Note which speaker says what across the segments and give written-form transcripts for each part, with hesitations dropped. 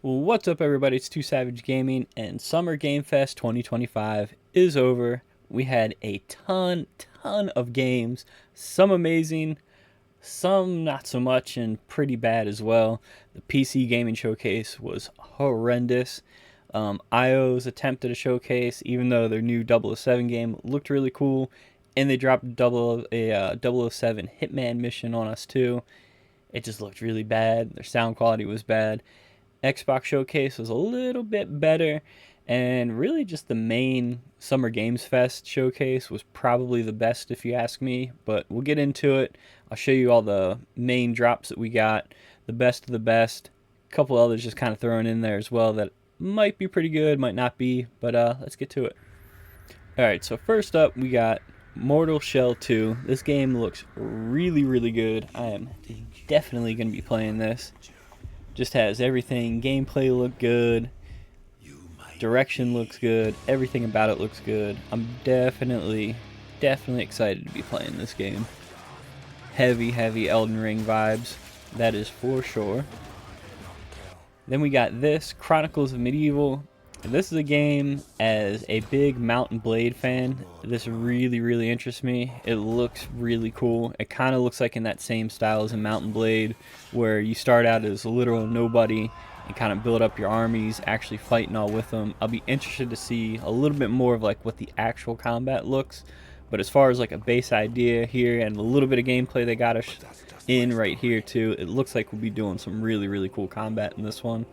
Speaker 1: What's up, everybody? It's 2 Savage Gaming, and Summer Game Fest 2025 is over. We had a ton of games, some amazing, some not so much, and pretty bad as well. The PC Gaming Showcase was horrendous. IO's attempt at a showcase, even though their new 007 game looked really cool, and they dropped a 007 Hitman mission on us too. It just looked really bad. Their sound quality was bad. Xbox Showcase was a little bit better, and really just the main Summer Games Fest showcase was probably the best if you ask me, but we'll get into it. I'll show you all the main drops that we got, the best of the best, a couple others just kind of thrown in there as well that might be pretty good, might not be, but let's get to it. Alright, so first up we got Mortal Shell 2. This game looks really good. I am definitely going to be playing this. Just has everything. Gameplay look good, direction looks good, everything about it looks good. I'm definitely excited to be playing this game. Heavy Elden Ring vibes, that is for sure. Then we got this, Chronicles of Medieval. This is a game, as a big Mount and Blade fan, this really interests me. It looks really cool. It kind of looks like in that same style as a Mount and Blade, where you start out as a literal nobody and kind of build up your armies, actually fighting all with them. I'll be interested to see a little bit more of like what the actual combat looks. But as far as like a base idea here and a little bit of gameplay they got us in right here too, it looks like we'll be doing some really cool combat in this one.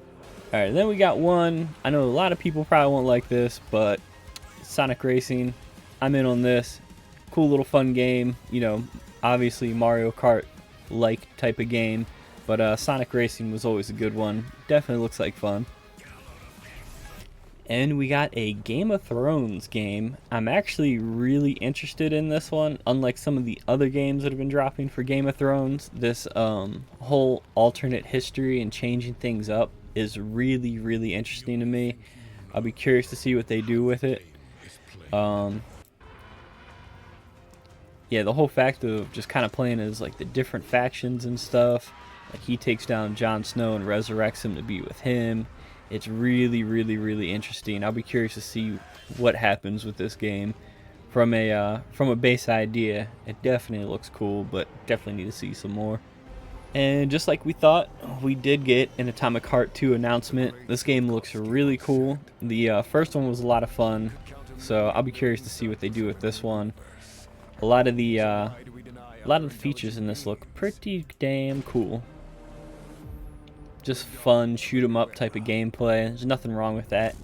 Speaker 1: Alright, then we got one, I know a lot of people probably won't like this, but Sonic Racing, I'm in on this. Cool little fun game, you know, obviously Mario Kart-like type of game, but Sonic Racing was always a good one. Definitely looks like fun. And we got a Game of Thrones game. I'm actually really interested in this one. Unlike some of the other games that have been dropping for Game of Thrones, this whole alternate history and changing things up is really interesting to me. I'll be curious to see what they do with it. Yeah, the whole fact of just kind of playing as like the different factions and stuff. Like he takes down Jon Snow and resurrects him to be with him. It's really interesting. I'll be curious to see what happens with this game. From a base idea, it definitely looks cool, but definitely need to see some more. And just like we thought, we did get an Atomic Heart 2 announcement. This game looks really cool. The first one was a lot of fun, so I'll be curious to see what they do with this one. A lot of the features in this look pretty damn cool. Just fun, shoot 'em up type of gameplay. There's nothing wrong with that.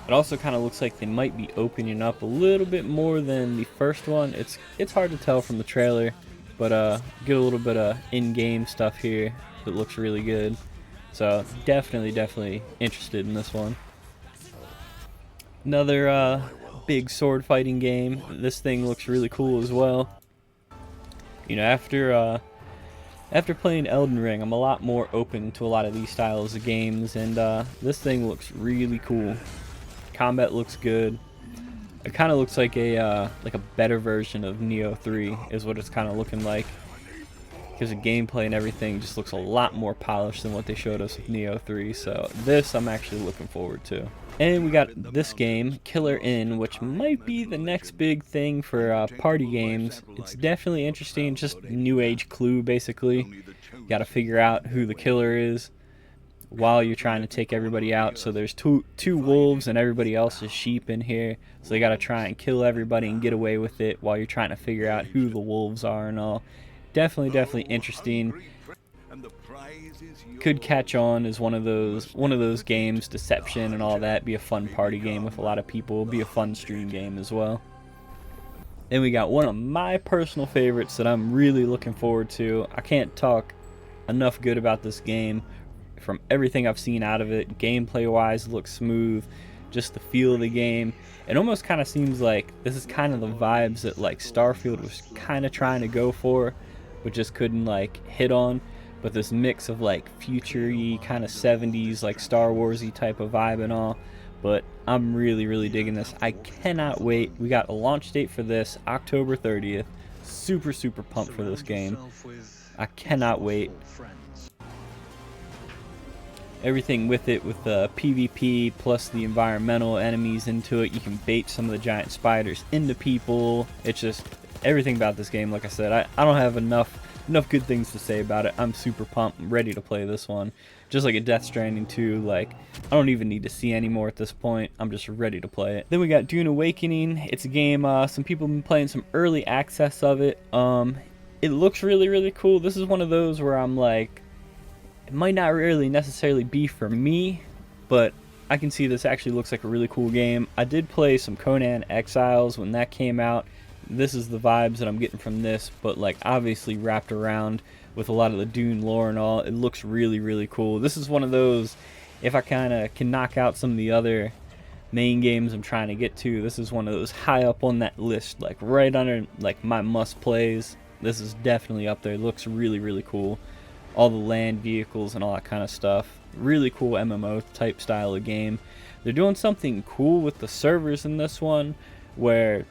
Speaker 1: It also kind of looks like they might be opening up a little bit more than the first one. It's hard to tell from the trailer, but get a little bit of in-game stuff here that looks really good. So definitely interested in this one. Another big sword fighting game. This thing looks really cool as well. You know, after playing Elden Ring, I'm a lot more open to a lot of these styles of games, and this thing looks really cool. Combat looks good. It kind of looks like a better version of Nioh 3 is what it's kind of looking like. Because the gameplay and everything just looks a lot more polished than what they showed us with Nioh 3. So this I'm actually looking forward to. And we got this game, Killer Inn, which might be the next big thing for party games. It's definitely interesting, just new age Clue basically. Got to figure out who the killer is while you're trying to take everybody out. So there's two wolves and everybody else is sheep in here, so they got to try and kill everybody and get away with it while you're trying to figure out who the wolves are and all. Definitely interesting. Could catch on as one of those games, Deception and all that. Be a fun party game with a lot of people. Be a fun stream game as well. Then we got one of my personal favorites that I'm really looking forward to. I can't talk enough good about this game. From everything I've seen out of it, gameplay wise, looks smooth. Just the feel of the game. It almost kind of seems like this is kind of the vibes that like Starfield was kind of trying to go for, but just couldn't like hit on. But this mix of like future-y kind of 70s like Star Wars-y type of vibe and all. But I'm really digging this. I cannot wait. We got a launch date for this, October 30th. super pumped for this game. I cannot wait. Everything with it, with the PvP plus the environmental enemies into it. You can bait some of the giant spiders into people. It's just everything about this game. Like I said, I don't have enough good things to say about it. I'm super pumped. I'm ready to play this one. Just like a Death Stranding 2, like, I don't even need to see anymore at this point. I'm just ready to play it. Then we got Dune Awakening. It's a game, some people have been playing some early access of it. It looks really cool. This is one of those where I'm like, it might not really necessarily be for me, but I can see this actually looks like a really cool game. I did play some Conan Exiles when that came out. This is the vibes that I'm getting from this, but like obviously wrapped around with a lot of the Dune lore and all. It looks really cool. This is one of those, if I kind of can knock out some of the other main games I'm trying to get to, this is one of those high up on that list, like right under like my must plays. This is definitely up there. It looks really cool. All the land vehicles and all that kind of stuff. Really cool MMO type style of game. They're doing something cool with the servers in this one, where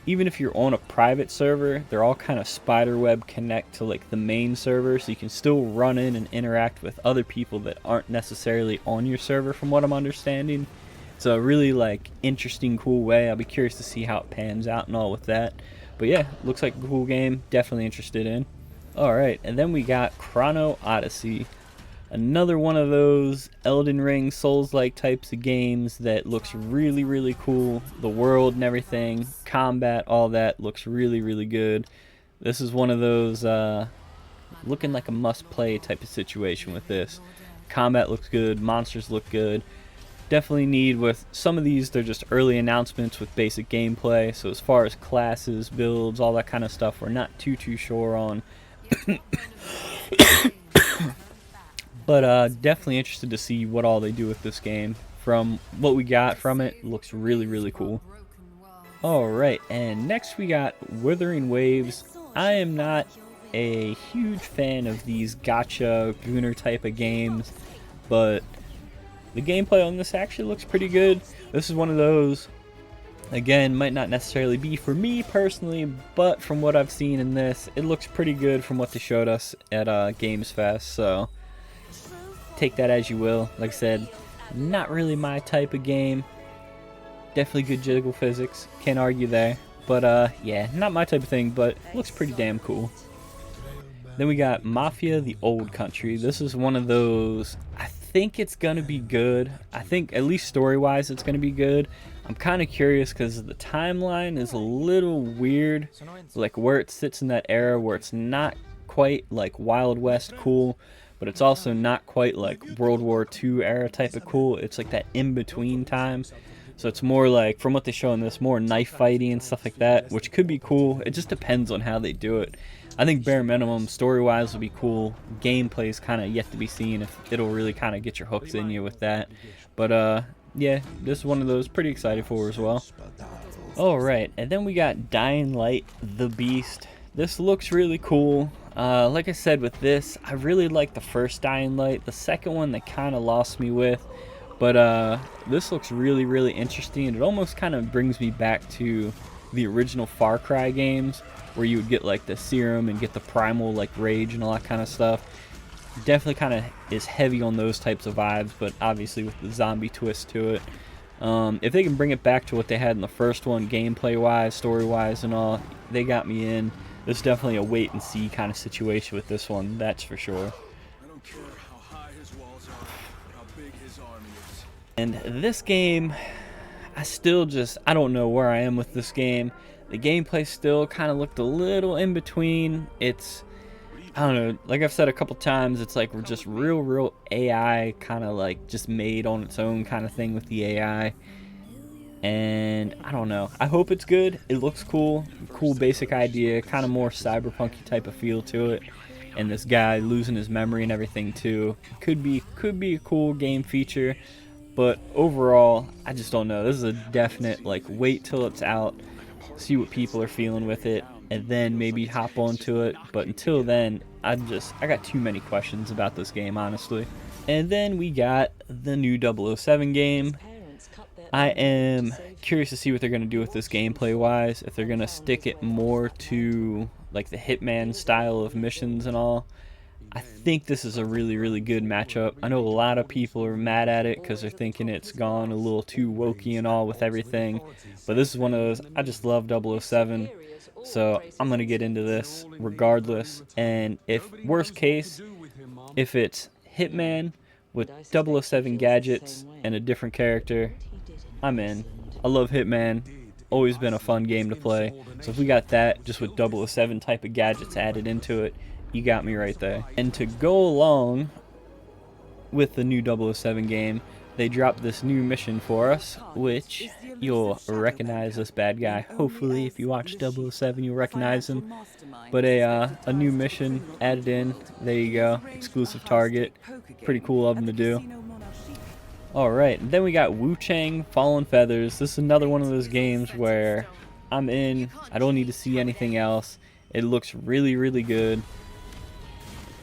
Speaker 1: even if you're on a private server, they're all kind of spiderweb connect to like the main server, so you can still run in and interact with other people that aren't necessarily on your server, from what I'm understanding. It's a really like interesting, cool way. I'll be curious to see how it pans out and all with that. But yeah, looks like a cool game. Definitely interested in. Alright, and then we got Chrono Odessy. Another one of those Elden Ring Souls-like types of games that looks really cool. The world and everything, combat, all that looks really good. This is one of those looking like a must-play type of situation with this. Combat looks good, monsters look good. Definitely need with some of these, they're just early announcements with basic gameplay. So as far as classes, builds, all that kind of stuff, we're not too sure on. But definitely interested to see what all they do with this game. From what we got from it, looks really cool. Alright, and next we got Wurthering Waves. I am not a huge fan of these gacha gooner type of games, but the gameplay on this actually looks pretty good. This is one of those, again, might not necessarily be for me personally, but from what I've seen in this, it looks pretty good from what they showed us at Games Fest, so take that as you will. Like I said, not really my type of game. Definitely good jiggle physics, can't argue there. But yeah, not my type of thing, but looks pretty damn cool. Then we got Mafia The Old Country. This is one of those, I think it's gonna be good. I think at least story-wise it's gonna be good. I'm kind of curious because the timeline is a little weird, like where it sits in that era where it's not quite like Wild West cool, but it's also not quite like World War II era type of cool. It's like that in-between time. So it's more like, from what they show in this, more knife fighting and stuff like that, which could be cool. It just depends on how they do it. I think bare minimum, story-wise, will be cool. Gameplay is kind of yet to be seen if it'll really kind of get your hooks in you with that. But yeah, this is one of those pretty excited for as well. Alright, and then we got Dying Light the Beast. This looks really cool. Like I said with this, I really like the first Dying Light. The second one they kind of lost me with. But this looks really interesting. It almost kind of brings me back to the original Far Cry games, where you would get like the serum and get the primal like rage and all that kind of stuff. Definitely kind of is heavy on those types of vibes, but obviously with the zombie twist to it. If they can bring it back to what they had in the first one, gameplay wise, story wise and all, they got me in. There's definitely a wait and see kind of situation with this one, that's for sure. And this game, I don't know where I am with this game. The gameplay still kind of looked a little in between. It's, I don't know, like I've said a couple times, it's like we're just real AI, kind of like just made on its own kind of thing with the AI. And I don't know, I hope it's good. It looks cool basic idea, kind of more cyberpunky type of feel to it. And this guy losing his memory and everything too. Could be a cool game feature. But overall, I just don't know. This is a definite, like, wait till it's out, see what people are feeling with it, and then maybe hop onto it. But until then, I got too many questions about this game, honestly. And then we got the new 007 game. I am curious to see what they're going to do with this gameplay-wise. If they're going to stick it more to like the Hitman style of missions and all. I think this is a really, really good matchup. I know a lot of people are mad at it because they're thinking it's gone a little too wokey and all with everything. But this is one of those, I just love 007. So I'm going to get into this regardless. And if, worst case, if it's Hitman with 007 gadgets and a different character, I'm in. I love Hitman. Always been a fun game to play. So if we got that just with 007 type of gadgets added into it, you got me right there. And to go along with the new 007 game, they dropped this new mission for us, which you'll recognize this bad guy. Hopefully, if you watch 007, you'll recognize him. But a new mission added in. There you go. Exclusive target. Pretty cool of them to do. Alright, then we got Wuchang Fallen Feathers. This is another one of those games where I'm in. I don't need to see anything else. It looks really, really good.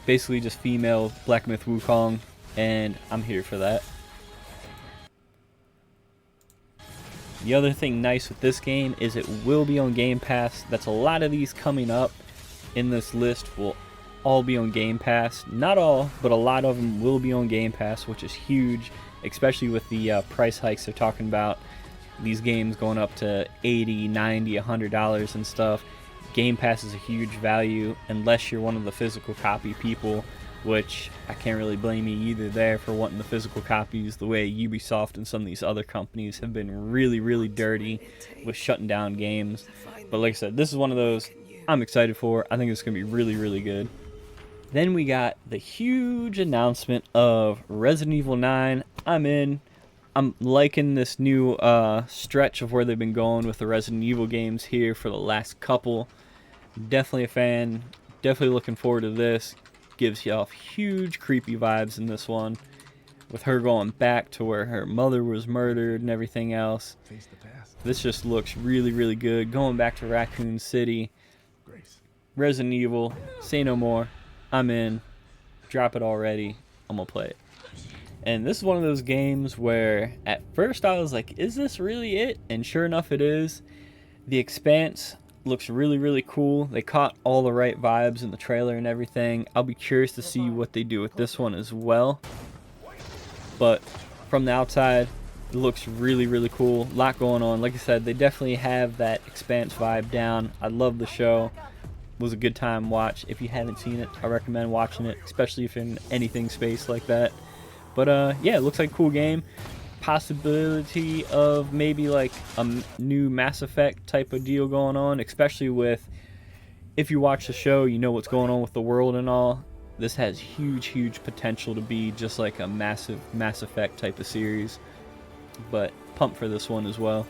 Speaker 1: Basically just female Black Myth Wukong, and I'm here for that. The other thing nice with this game is it will be on Game Pass. That's a lot of these coming up in this list will all be on Game Pass. Not all, but a lot of them will be on Game Pass, which is huge, especially with the price hikes they're talking about. These games going up to $80, $90, $100 and stuff. Game Pass is a huge value unless you're one of the physical copy people, which I can't really blame you either there for wanting the physical copies, the way Ubisoft and some of these other companies have been really, really dirty with shutting down games. But like I said, this is one of those I'm excited for. I think it's going to be really, really good. Then we got the huge announcement of Resident Evil 9. I'm in. I'm liking this new stretch of where they've been going with the Resident Evil games here for the last couple. Definitely a fan. Definitely looking forward to this. Gives you off huge creepy vibes in this one. With her going back to where her mother was murdered and everything else. This just looks really, really good. Going back to Raccoon City. Resident Evil. Say no more. I'm in. Drop it already. I'm going to play it. And this is one of those games where at first I was like, is this really it? And sure enough it is. The Expanse looks really, really cool. They caught all the right vibes in the trailer and everything. I'll be curious to see what they do with this one as well. But from the outside, it looks really, really cool. A lot going on. Like I said, they definitely have that Expanse vibe down. I love the show. It was a good time watch. If you haven't seen it, I recommend watching it, especially if you're in anything space like that. But yeah, it looks like a cool game. Possibility of maybe like a new Mass Effect type of deal going on, especially with, if you watch the show, you know what's going on with the world and all. This has huge, huge potential to be just like a massive Mass Effect type of series. But pumped for this one as well.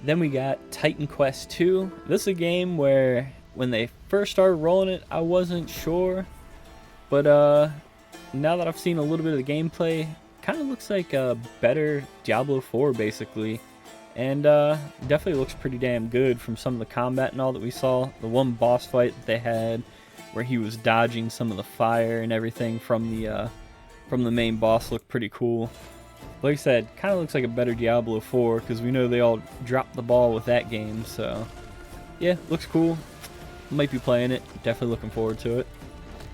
Speaker 1: Then we got Titan Quest 2. This is a game where when they first started rolling it, I wasn't sure. But now that I've seen a little bit of the gameplay, kind of looks like a better Diablo 4 basically, and definitely looks pretty damn good from some of the combat and all that we saw. The one boss fight that they had where he was dodging some of the fire and everything from the main boss looked pretty cool. Like I said, kind of looks like a better Diablo 4 because we know they all dropped the ball with that game. So yeah, looks cool. Might be playing it. Definitely looking forward to it.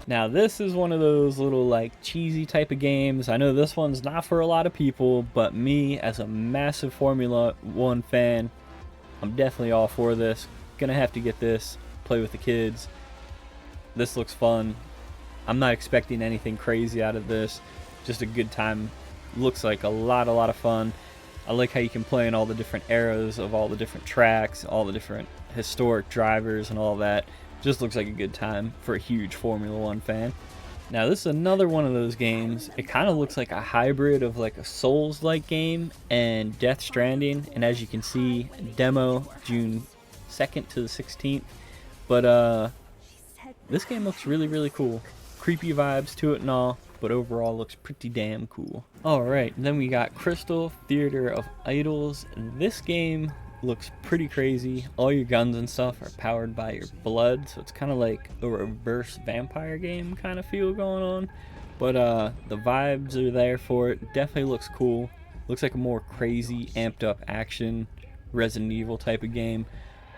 Speaker 1: Now this is one of those little like cheesy type of games. I know this one's not for a lot of people, but me as a massive Formula 1 fan, I'm definitely all for this. Gonna have to get this, play with the kids. This looks fun. I'm not expecting anything crazy out of this. Just a good time. Looks like a lot of fun. I like how you can play in all the different eras of all the different tracks, all the different historic drivers and all that. Just looks like a good time for a huge Formula 1 fan. Now this is another one of those games. It kind of looks like a hybrid of like a Souls-like game and Death Stranding. And as you can see, demo June 2nd to the 16th. But this game looks really, really cool. Creepy vibes to it and all, but overall looks pretty damn cool. Alright, then we got Crisol Theater of Idols. This game looks pretty crazy. All your guns and stuff are powered by your blood, so it's kind of like a reverse vampire game kind of feel going on. But the vibes are there for it. Definitely looks cool. Looks like a more crazy, amped up action Resident Evil type of game.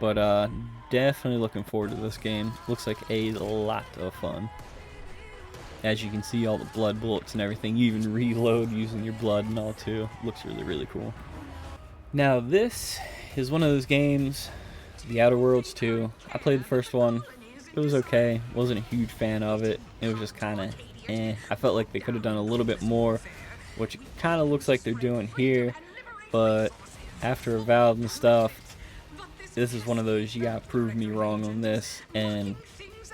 Speaker 1: But definitely looking forward to this game. Looks like a lot of fun. As you can see, all the blood bullets and everything. You even reload using your blood and all too. Looks really, really cool. Now this is one of those games, The Outer Worlds 2. I played the first one. It was okay. Wasn't a huge fan of it. It was just kind of eh. I felt like they could have done a little bit more, which it kind of looks like they're doing here. But after Avowed and stuff, this is one of those, you gotta prove me wrong on this and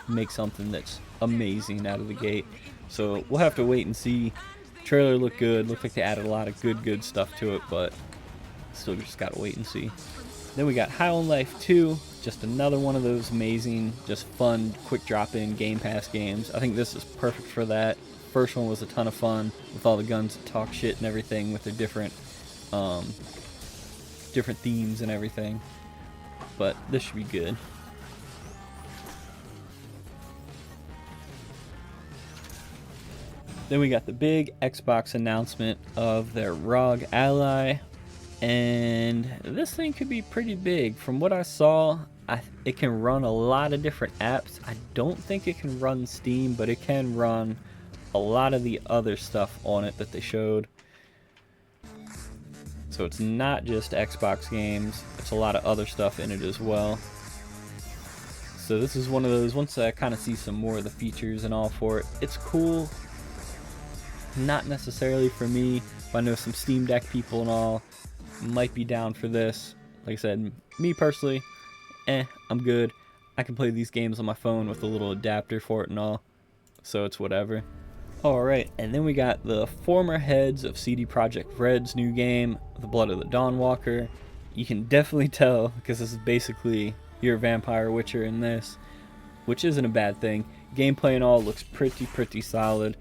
Speaker 1: make something that's amazing out of the gate. So we'll have to wait and see. Trailer looked good. Looked like they added a lot of good stuff to it, but still just gotta wait and see. Then we got High on Life 2, just another one of those amazing, just fun, quick drop-in Game Pass games. I think this is perfect for that. First one was a ton of fun with all the guns that talk shit and everything with their different themes and everything. But this should be good. Then we got the big Xbox announcement of their ROG Ally. And this thing could be pretty big. From what I saw, it can run a lot of different apps. I don't think it can run Steam, but it can run a lot of the other stuff on it that they showed. So it's not just Xbox games, it's a lot of other stuff in it as well. So this is one of those, once I kind of see some more of the features and all for it, it's cool. Not necessarily for me, but I know some Steam Deck people and all might be down for this. Like I said, me personally, I'm good. I can play these games on my phone with a little adapter for it and all, so it's whatever. Alright, and then we got the former heads of CD Projekt Red's new game, The Blood of the Dawnwalker. You can definitely tell, because this is basically your vampire witcher in this, which isn't a bad thing. Gameplay and all looks pretty solid.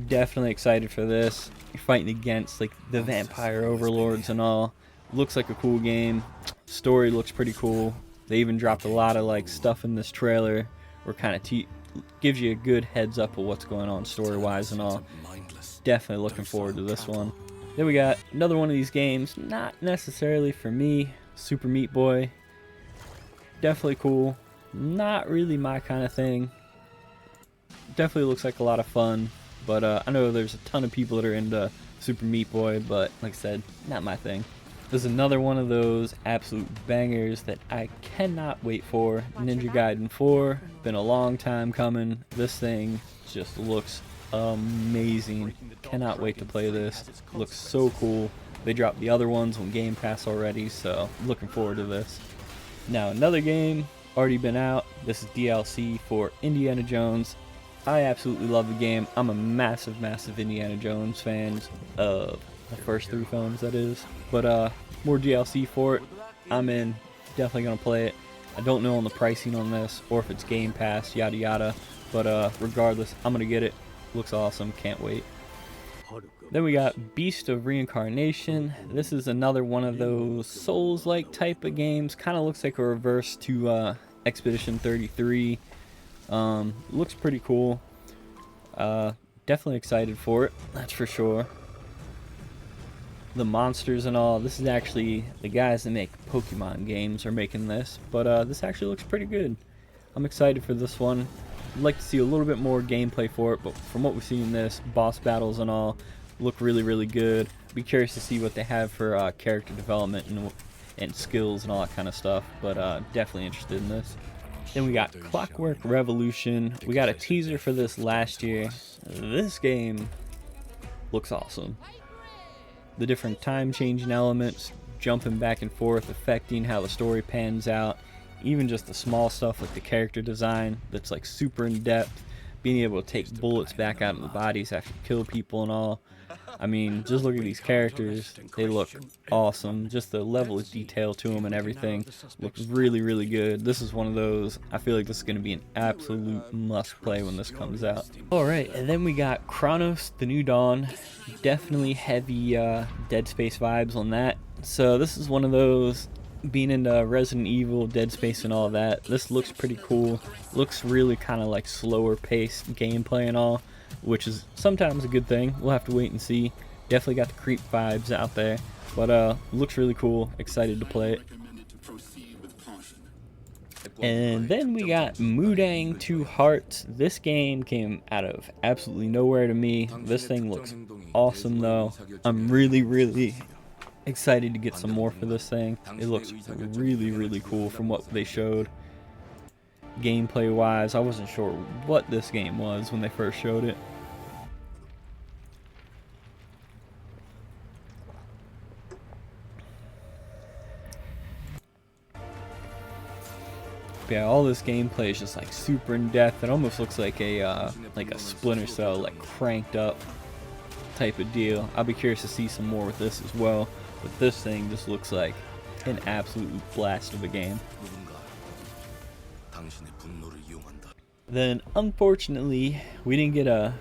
Speaker 1: Definitely excited for this. You're fighting against like the vampire overlords and all. Looks like a cool game. Story looks pretty cool. They even dropped a lot of like stuff in this trailer where kind of gives you a good heads up of what's going on story wise and all. Definitely looking forward to this one. Then we got another one of these games, not necessarily for me, Super Meat Boy. Definitely cool. Not really my kind of thing. Definitely looks like a lot of fun. But I know there's a ton of people that are into Super Meat Boy, but like I said, not my thing. There's another one of those absolute bangers that I cannot wait for. Ninja Gaiden 4. Been a long time coming. This thing just looks amazing. Cannot wait to play this. Looks so cool. They dropped the other ones on Game Pass already, so looking forward to this. Now another game, already been out. This is DLC for Indiana Jones. I absolutely love the game. I'm a massive Indiana Jones fan of the first 3 films, that is. But more DLC for it. I'm in. Definitely gonna play it. I don't know on the pricing on this or if it's Game Pass, yada yada. But regardless, I'm gonna get it. Looks awesome. Can't wait. Then we got Beast of Reincarnation. This is another one of those Souls-like type of games. Kind of looks like a reverse to Expedition 33. Looks pretty cool. Definitely excited for it, that's for sure. The monsters and all, this is actually the guys that make Pokemon games are making this, but this actually looks pretty good. I'm excited for this one. I'd like to see a little bit more gameplay for it, but from what we've seen in this, boss battles and all look really good. Be curious to see what they have for character development and skills and all that kind of stuff, but definitely interested in this. Then we got Clockwork Revolution. We got a teaser for this last year. This game looks awesome. The different time changing elements, jumping back and forth, affecting how the story pans out. Even just the small stuff like the character design that's like super in depth. Being able to take bullets back out of the bodies after you kill people and all. I mean, just look at these characters. They look awesome. Just the level of detail to them and everything looks really good. This is one of those, I feel like this is going to be an absolute must play when this comes out. Alright, and then we got Chronos The New Dawn. Definitely heavy Dead Space vibes on that. So this is one of those, being into Resident Evil, Dead Space and all that, this looks pretty cool. Looks really kind of like slower paced gameplay and all, which is sometimes a good thing. We'll have to wait and see. Definitely got the creep vibes out there, but looks really cool. Excited to play it. And then we got Mudang 2 Hearts. This game came out of absolutely nowhere to me. This thing looks awesome though. I'm really excited to get some more for this thing. It looks really cool from what they showed. Gameplay wise, I wasn't sure what this game was when they first showed it. Yeah, all this gameplay is just like super in depth. It almost looks like a Splinter Cell, like cranked up type of deal. I'll be curious to see some more with this as well. But this thing just looks like an absolute blast of a game. Then unfortunately, we didn't get a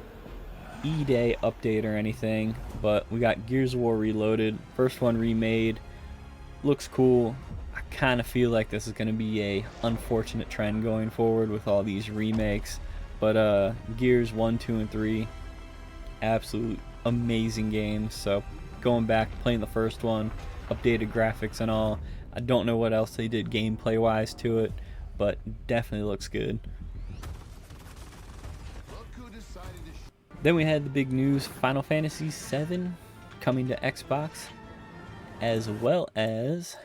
Speaker 1: E-Day update or anything, but we got Gears of War Reloaded. First one remade. Looks cool. I kind of feel like this is going to be a unfortunate trend going forward with all these remakes. But Gears 1, 2, and 3, absolute amazing games. So going back, playing the first one, updated graphics and all. I don't know what else they did gameplay wise to it, but definitely looks good. Then we had the big news, Final Fantasy VII coming to Xbox, as well as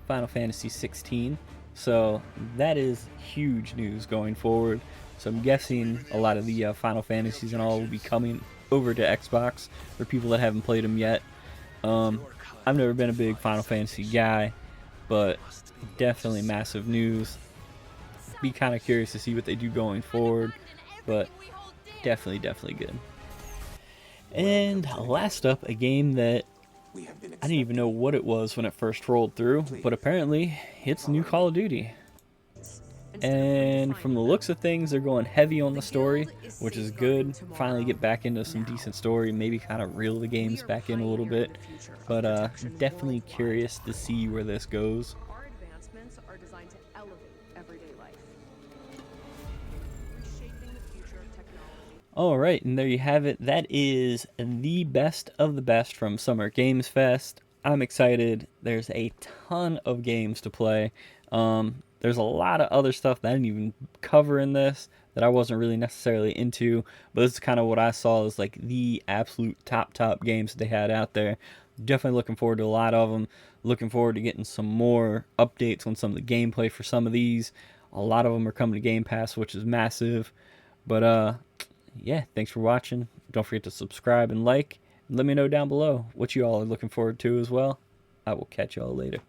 Speaker 1: Final Fantasy 16. So that is huge news going forward. So I'm guessing a lot of the Final Fantasies and all will be coming over to Xbox for people that haven't played them yet. I've never been a big Final Fantasy guy, but definitely massive news. Be kind of curious to see what they do going forward, but definitely good. And last up, a game that I didn't even know what it was when it first rolled through, but apparently it's new Call of Duty. And from the looks of things, they're going heavy on the story, which is good. Finally get back into some decent story, maybe kind of reel the games back in a little bit. But definitely curious to see where this goes.
Speaker 2: Our advancements are designed to elevate everyday life, reshaping the future of technology.
Speaker 1: Alright, and there you have it. That is the best of the best from Summer Games Fest. I'm excited. There's a ton of games to play. There's a lot of other stuff that I didn't even cover in this that I wasn't really necessarily into, but this is kind of what I saw as like the absolute top games that they had out there. Definitely looking forward to a lot of them. Looking forward to getting some more updates on some of the gameplay for some of these. A lot of them are coming to Game Pass, which is massive. But yeah, thanks for watching. Don't forget to subscribe and like. Let me know down below what you all are looking forward to as well. I will catch you all later.